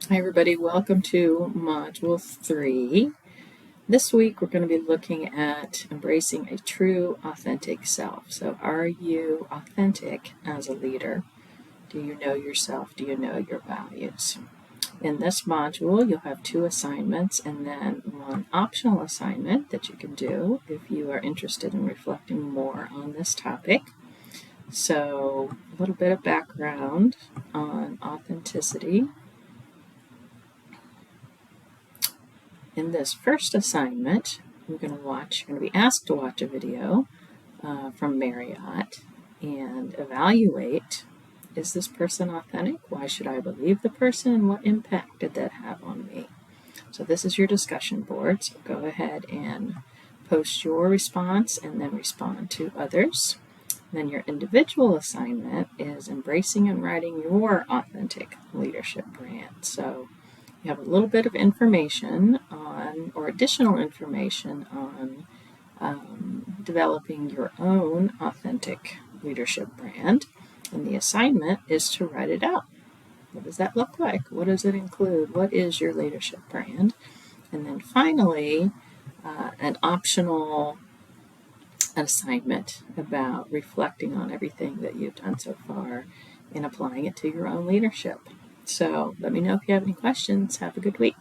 Hi everybody, welcome to Module 3. This week we're going to be looking at embracing a true, authentic self. So are you authentic as a leader? Do you know yourself? Do you know your values? In this module you'll have 2 assignments and then 1 optional assignment that you can do if you are interested in reflecting more on this topic. So a little bit of background on authenticity. In this first assignment, you're going to be asked to watch a video from Marriott and evaluate, is this person authentic? Why should I believe the person? And what impact did that have on me? So this is your discussion board. So go ahead and post your response and then respond to others. Then your individual assignment is embracing and writing your authentic leadership brand. So you have a little bit of information on, or additional information on, developing your own authentic leadership brand. And the assignment is to write it out. What does that look like? What does it include? What is your leadership brand? And then finally, an optional assignment about reflecting on everything that you've done so far and applying it to your own leadership. So let me know if you have any questions. Have a good week.